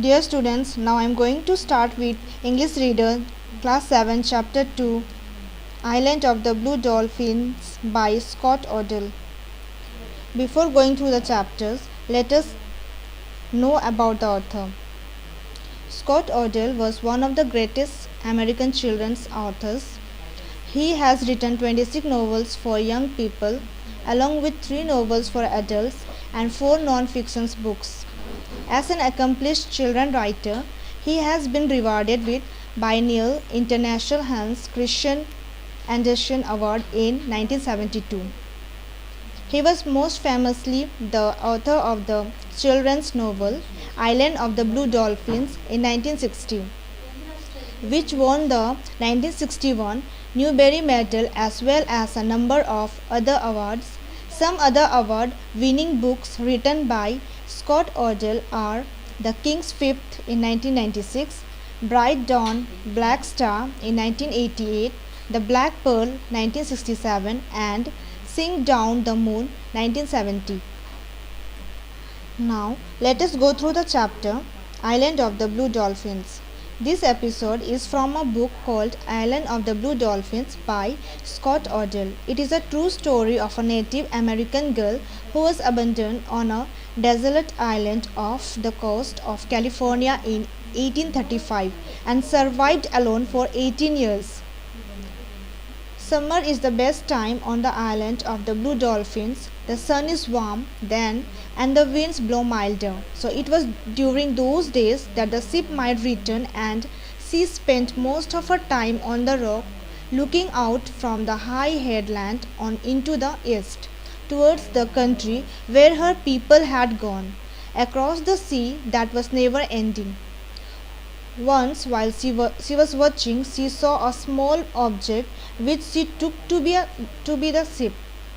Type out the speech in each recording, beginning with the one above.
Dear students, now I am going to start with English Reader, Class 7, Chapter 2, Island of the Blue Dolphins by Scott Odell. Before going through the chapters, let us know about the author. Scott Odell was one of the greatest American children's authors. He has written 26 novels for young people, along with 3 novels for adults and 4 non-fiction books. As an accomplished children writer, he has been rewarded with biennial International Hans Christian Andersen Award in 1972. He was most famously the author of the children's novel Island of the Blue Dolphins in 1960, which won the 1961 Newbery Medal as well as a number of other awards. Some other award-winning books written by Scott Odell are The King's Fifth in 1996, Bright Dawn, Black Star in 1988, The Black Pearl 1967 and Sing Down the Moon 1970. Now let us go through the chapter Island of the Blue Dolphins. This episode is from a book called Island of the Blue Dolphins by Scott Odell. It is a true story of a Native American girl who was abandoned on a desolate island off the coast of California in 1835 and survived alone for 18 years. Summer is the best time on the island of the Blue Dolphins. The sun is warm then and the winds blow milder. So it was during those days that the ship might return, and she spent most of her time on the rock looking out from the high headland on into the east towards the country where her people had gone, across the sea that was never ending. Once, while she was watching, she saw a small object which she took to be the ship.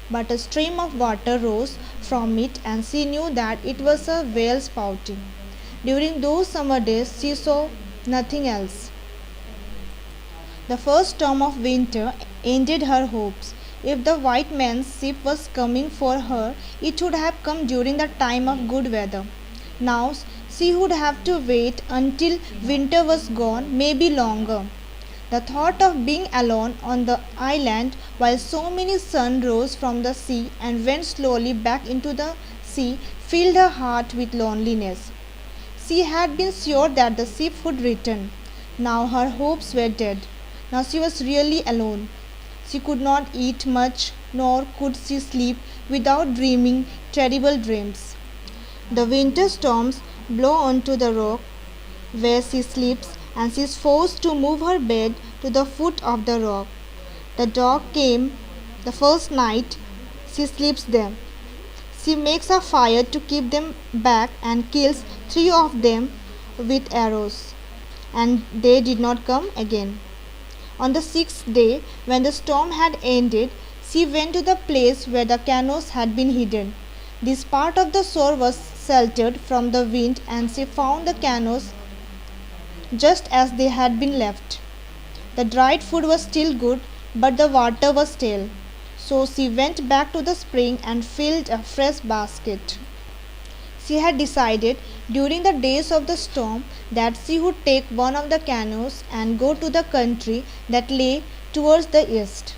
But a stream of water rose from it, and she knew that it was a whale spouting. During those summer days, she saw nothing else. The first storm of winter ended her hopes. If the white man's ship was coming for her, it would have come during the time of good weather. Now she would have to wait until winter was gone, maybe longer. The thought of being alone on the island while so many sun rose from the sea and went slowly back into the sea filled her heart with loneliness. She had been sure that the ship would return. Now her hopes were dead. Now she was really alone. She could not eat much, nor could she sleep without dreaming terrible dreams. The winter storms blow onto the rock where she sleeps, and she is forced to move her bed to the foot of the rock. The dog came the first night she sleeps there. She makes a fire to keep them back and kills 3 of them with arrows, and they did not come again. On the 6th day, when the storm had ended, she went to the place where the canoes had been hidden. This part of the shore was sheltered from the wind, and she found the canoes just as they had been left. The dried food was still good, but the water was stale. So she went back to the spring and filled a fresh basket. She had decided during the days of the storm that she would take one of the canoes and go to the country that lay towards the east.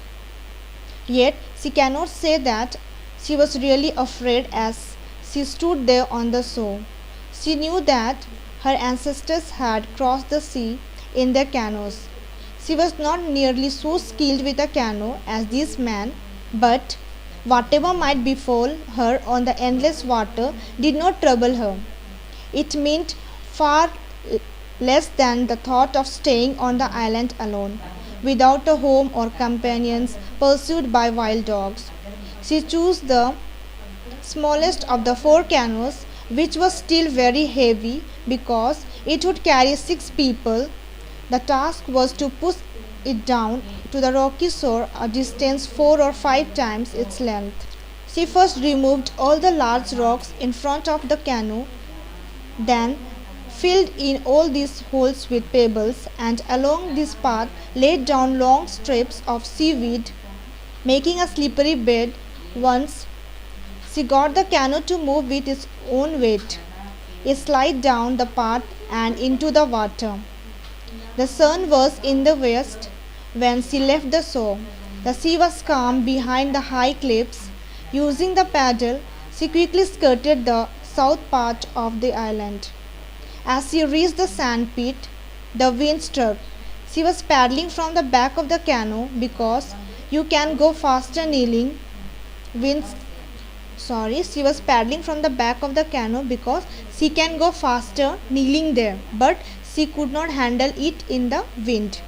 Yet she cannot say that she was really afraid as she stood there on the shore. She knew that her ancestors had crossed the sea in their canoes. She was not nearly so skilled with a canoe as this man, but whatever might befall her on the endless water did not trouble her. It meant far less than the thought of staying on the island alone, without a home or companions, pursued by wild dogs. She chose the smallest of the 4 canoes, which was still very heavy because it would carry 6 people. The task was to push it down to the rocky shore a distance 4 or 5 times its length. She first removed all the large rocks in front of the canoe, then filled in all these holes with pebbles, and along this path laid down long strips of seaweed, making a slippery bed. Once she got the canoe to move with its own weight. slid down the path and into the water. The sun was in the west when she left the shore. The sea was calm behind the high cliffs. Using the paddle, she quickly skirted the south part of the island. As she reached the sand pit, the wind struck. She was paddling from the back of the canoe because you can go faster kneeling. Wind she was paddling from the back of the canoe because she can go faster kneeling there, but she could not handle it in the wind.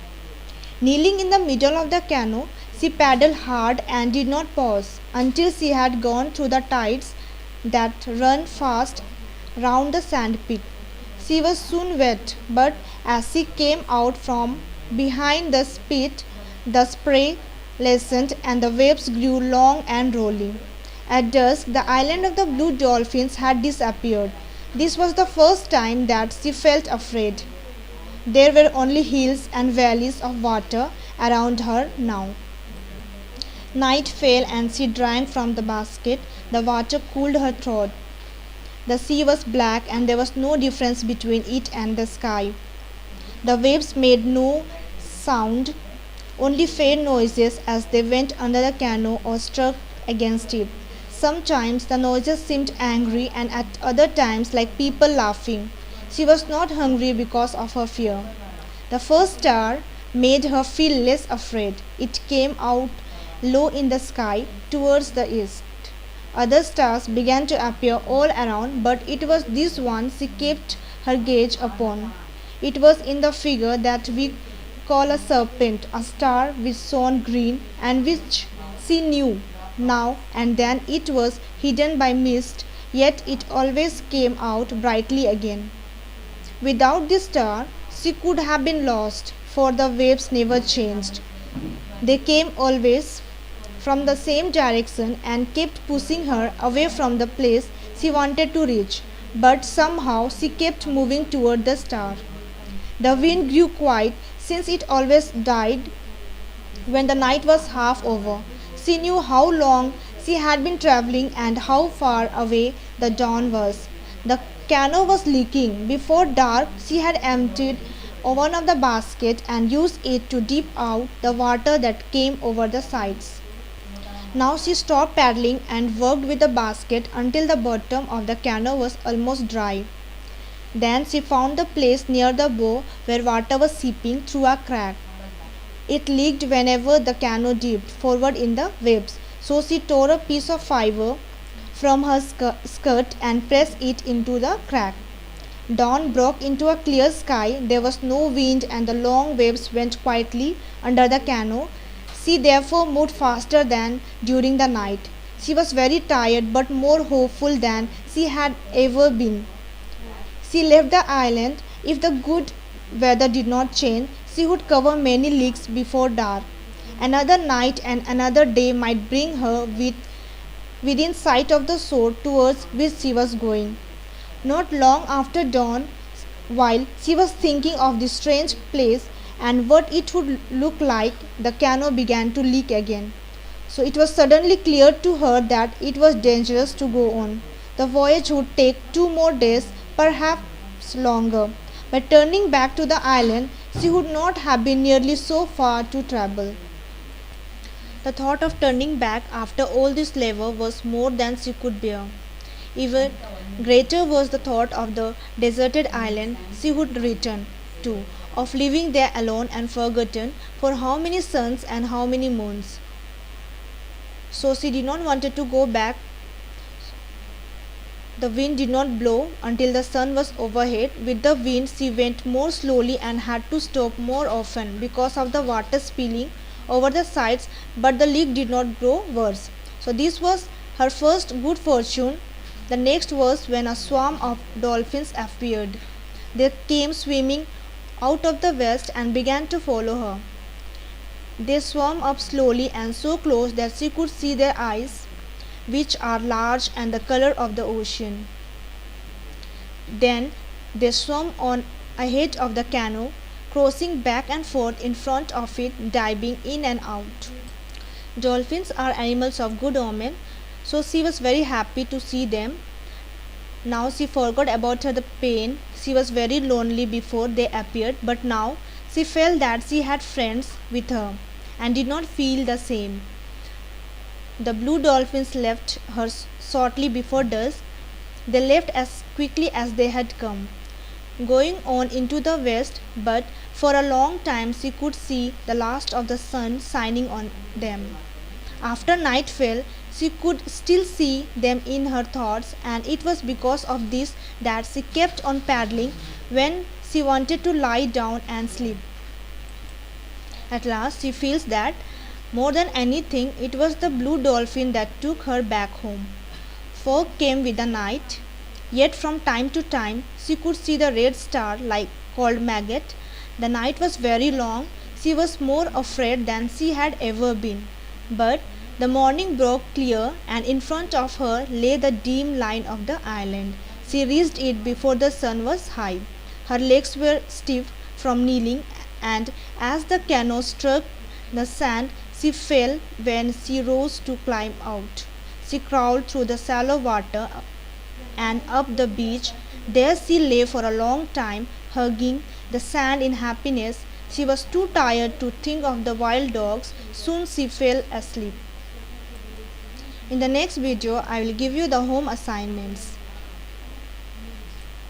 Kneeling in the middle of the canoe, she paddled hard and did not pause until she had gone through the tides that run fast round the sand pit. She was soon wet, but as she came out from behind the pit, the spray lessened and the waves grew long and rolling. At dusk, the island of the blue dolphins had disappeared. This was the first time that she felt afraid. There were only hills and valleys of water around her now. Night fell and she drank from the basket. The water cooled her throat. The sea was black and there was no difference between it and the sky. The waves made no sound, only faint noises as they went under the canoe or struck against it. Sometimes the noises seemed angry and at other times like people laughing. She was not hungry because of her fear. The first star made her feel less afraid. It came out low in the sky towards the east. Other stars began to appear all around, but it was this one she kept her gaze upon. It was in the figure that we call a serpent, a star which shone green and which she knew now and then it was hidden by mist, yet it always came out brightly again. Without this star, she could have been lost, for the waves never changed. They came always from the same direction and kept pushing her away from the place she wanted to reach, but somehow she kept moving toward the star. The wind grew quiet since it always died when the night was half over. She knew how long she had been traveling and how far away the dawn was. The canoe was leaking. Before dark, she had emptied one of the baskets and used it to dip out the water that came over the sides. Now she stopped paddling and worked with the basket until the bottom of the canoe was almost dry. Then she found the place near the bow where water was seeping through a crack. It leaked whenever the canoe dipped forward in the waves, so she tore a piece of fiber from her skirt and pressed it into the crack. Dawn broke into a clear sky. There was no wind and the long waves went quietly under the canoe. She therefore moved faster than during the night. She was very tired but more hopeful than she had ever been. She left the island. If the good weather did not change, she would cover many leagues before dark. Another night and another day might bring her within sight of the shore towards which she was going. Not long after dawn, while she was thinking of this strange place and what it would look like, the canoe began to leak again. So it was suddenly clear to her that it was dangerous to go on. The voyage would take 2 more days, perhaps longer. By turning back to the island, she would not have been nearly so far to travel. The thought of turning back after all this labor was more than she could bear. Even greater was the thought of the deserted island she would return to, of living there alone and forgotten for how many suns and how many moons. So she did not want to go back. The wind did not blow until the sun was overhead. With the wind, she went more slowly and had to stop more often because of the water spilling over the sides, but the leak did not grow worse. So this was her first good fortune. The next was when a swarm of dolphins appeared. They came swimming out of the west and began to follow her. They swam up slowly and so close that she could see their eyes, which are large and the color of the ocean. Then they swam on ahead of the canoe, crossing back and forth in front of it, diving in and out. Dolphins are animals of good omen, so she was very happy to see them. Now she forgot about her the pain. She was very lonely before they appeared, but now she felt that she had friends with her and did not feel the same. The blue dolphins left her shortly before dusk. They left as quickly as they had come, going on into the west, but for a long time she could see the last of the sun shining on them. After night fell, she could still see them in her thoughts, and it was because of this that she kept on paddling when she wanted to lie down and sleep. At last, she feels that more than anything, it was the blue dolphin that took her back home. Fog came with the night, yet from time to time she could see the red star like called Maggot. The night was very long. She was more afraid than she had ever been. But the morning broke clear, and in front of her lay the dim line of the island. She reached it before the sun was high. Her legs were stiff from kneeling, and as the canoe struck the sand, she fell when she rose to climb out. She crawled through the shallow water and up the beach. There she lay for a long time, hugging the sand in happiness. She was too tired to think of the wild dogs. Soon she fell asleep. In the next video, I will give you the home assignments.